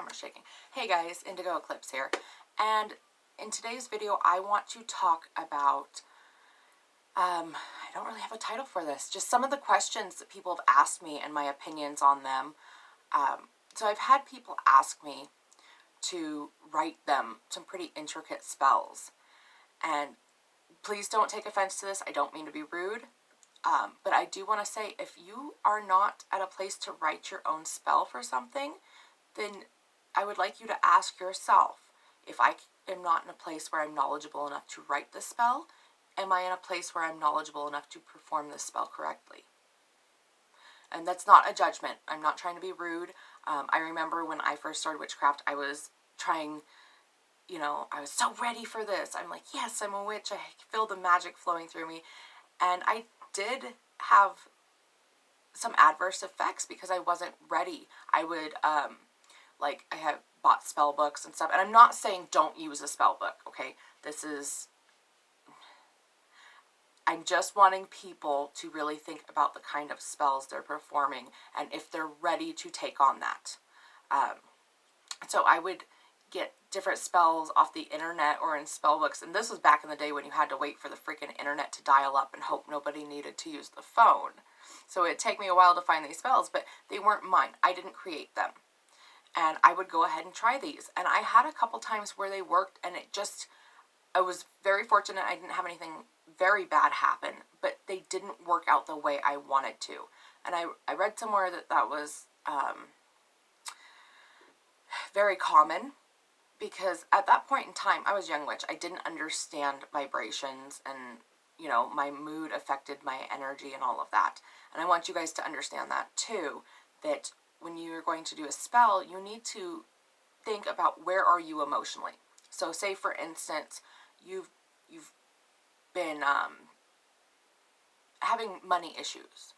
camera's shaking. Hey guys, Indigo Eclipse here, and in today's video I want to talk about, I don't really have a title for this, just some of the questions that people have asked me and my opinions on them. So I've had people ask me to write them some pretty intricate spells, and please don't take offense to this, I don't mean to be rude. But I do want to say, if you are not at a place to write your own spell for something, then I would like you to ask yourself, if I am not in a place where I'm knowledgeable enough to write the spell, am I in a place where I'm knowledgeable enough to perform this spell correctly? And that's not a judgment. I'm not trying to be rude. I remember when I first started witchcraft, I was trying, I was so ready for this. I'm like, yes, I'm a witch. I feel the magic flowing through me. And I did have some adverse effects because I wasn't ready. I would, I have bought spell books and stuff, and I'm not saying don't use a spell book, okay? I'm just wanting people to really think about the kind of spells they're performing and if they're ready to take on that. So I would get different spells off the internet or in spell books, and this was back in the day when you had to wait for the freaking internet to dial up and hope nobody needed to use the phone. So it'd take me a while to find these spells, but they weren't mine. I didn't create them. And I would go ahead and try these. And I had a couple times where they worked, and I was very fortunate. I didn't have anything very bad happen, but they didn't work out the way I wanted to. And I read somewhere that was very common, because at that point in time, I was a young witch. I didn't understand vibrations, and, my mood affected my energy and all of that. And I want you guys to understand that too, that when you're going to do a spell, you need to think about where are you emotionally. So say, for instance, you've been having money issues,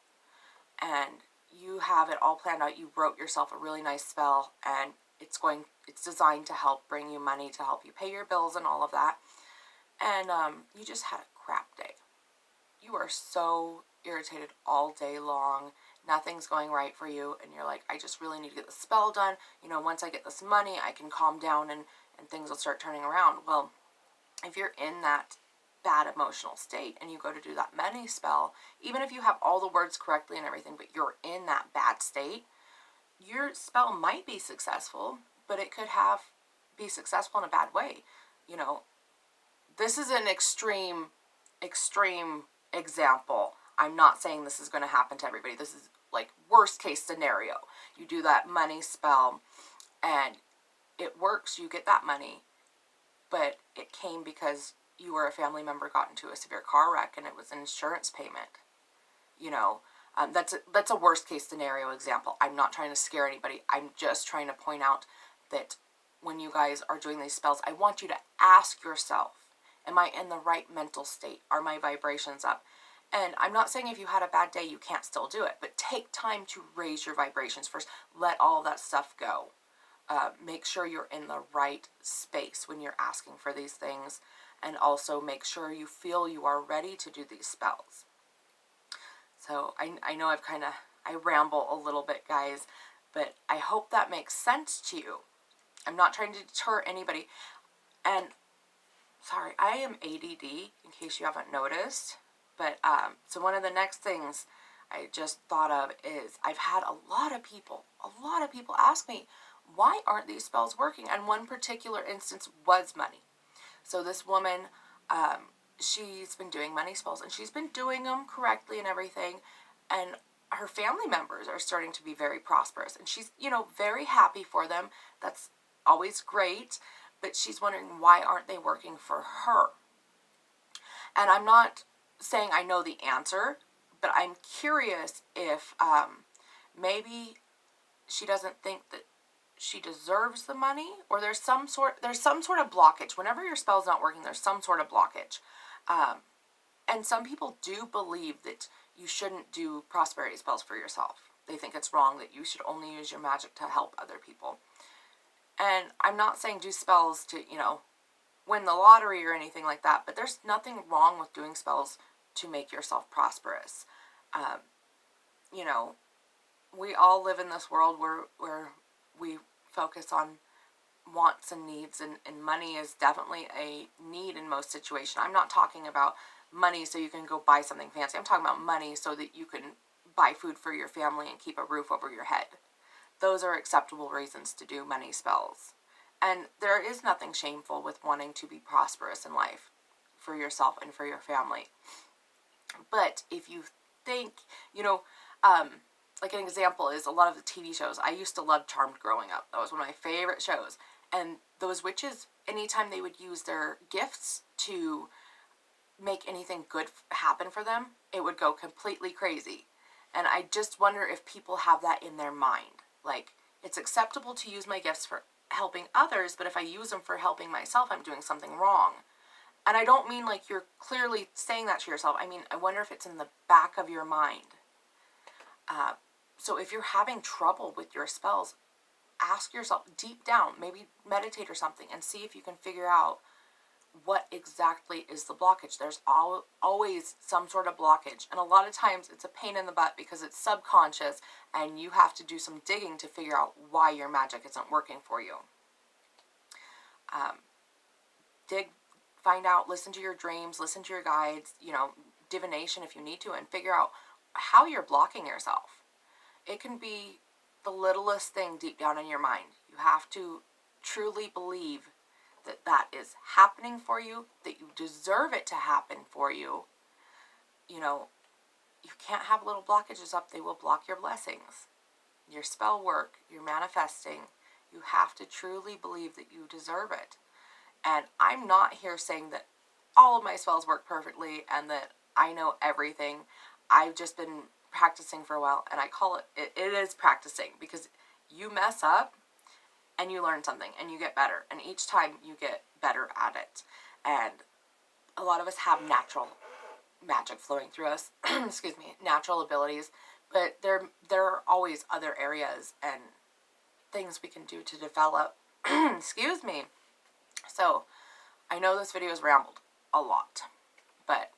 and you have it all planned out. You wrote yourself a really nice spell, and it's designed to help bring you money, to help you pay your bills and all of that. And you just had a crap day. You are so irritated all day long. Nothing's going right for you, and you're like, I just really need to get the spell done. Once I get this money, I can calm down and things will start turning around. Well, if you're in that bad emotional state and you go to do that money spell, even if you have all the words correctly and everything, but you're in that bad state, your spell might be successful, but it could be successful in a bad way. This is an extreme example. I'm not saying this is going to happen to everybody. This is like worst case scenario. You do that money spell and it works, you get that money, but it came because you or a family member got into a severe car wreck and it was an insurance payment. That's a worst case scenario example. I'm not trying to scare anybody. I'm just trying to point out that when you guys are doing these spells, I want you to ask yourself, am I in the right mental state? Are my vibrations up? And I'm not saying if you had a bad day, you can't still do it, but take time to raise your vibrations first. Let all that stuff go. Make sure you're in the right space when you're asking for these things, and also make sure you feel you are ready to do these spells. So I know I ramble a little bit, guys, but I hope that makes sense to you. I'm not trying to deter anybody. And sorry, I am ADD, in case you haven't noticed. But so one of the next things I just thought of is I've had a lot of people ask me, why aren't these spells working? And one particular instance was money. So this woman, she's been doing money spells, and she's been doing them correctly and everything, and her family members are starting to be very prosperous, and she's, very happy for them. That's always great, but she's wondering, why aren't they working for her? And I'm not saying I know the answer, but I'm curious if maybe she doesn't think that she deserves the money, or there's some sort of blockage. Whenever your spell's not working, there's some sort of blockage. And some people do believe that you shouldn't do prosperity spells for yourself. They think it's wrong, that you should only use your magic to help other people. And I'm not saying do spells to, win the lottery or anything like that, but there's nothing wrong with doing spells to make yourself prosperous. We all live in this world where we focus on wants and needs, and money is definitely a need in most situations. I'm not talking about money so you can go buy something fancy. I'm talking about money so that you can buy food for your family and keep a roof over your head. Those are acceptable reasons to do money spells. And there is nothing shameful with wanting to be prosperous in life for yourself and for your family. But if you think, like an example is a lot of the TV shows. I used to love Charmed growing up. That was one of my favorite shows. And those witches, anytime they would use their gifts to make anything good happen for them, it would go completely crazy. And I just wonder if people have that in their mind. Like, it's acceptable to use my gifts for helping others, but if I use them for helping myself, I'm doing something wrong. And I don't mean like you're clearly saying that to yourself. I mean, I wonder if it's in the back of your mind. So if you're having trouble with your spells, ask yourself deep down, maybe meditate or something, and see if you can figure out what exactly is the blockage. There's always some sort of blockage. And a lot of times it's a pain in the butt because it's subconscious and you have to do some digging to figure out why your magic isn't working for you. Find out, listen to your dreams, listen to your guides, divination if you need to, and figure out how you're blocking yourself. It can be the littlest thing deep down in your mind. You have to truly believe that that is happening for you, that you deserve it to happen for you. You can't have little blockages up. They will block your blessings, your spell work, your manifesting. You have to truly believe that you deserve it. And I'm not here saying that all of my spells work perfectly and that I know everything. I've just been practicing for a while, and I call it is practicing, because you mess up and you learn something and you get better, and each time you get better at it. And a lot of us have natural magic flowing through us, excuse me, natural abilities, but there are always other areas and things we can do to develop. Excuse me. So I know this video has rambled a lot, but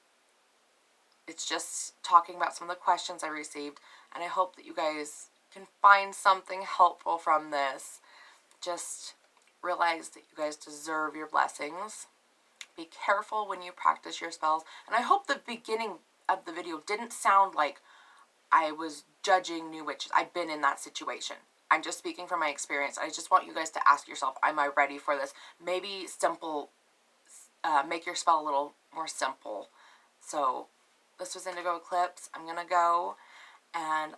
it's just talking about some of the questions I received, and I hope that you guys can find something helpful from this. Just realize that you guys deserve your blessings. Be careful when you practice your spells. And I hope the beginning of the video didn't sound like I was judging new witches. I've been in that situation. I'm just speaking from my experience. I just want you guys to ask yourself, am I ready for this? Maybe simple, make your spell a little more simple. So this was Indigo Eclipse. I'm going to go, and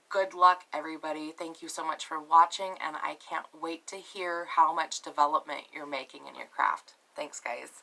good luck, everybody. Thank you so much for watching, and I can't wait to hear how much development you're making in your craft. Thanks, guys.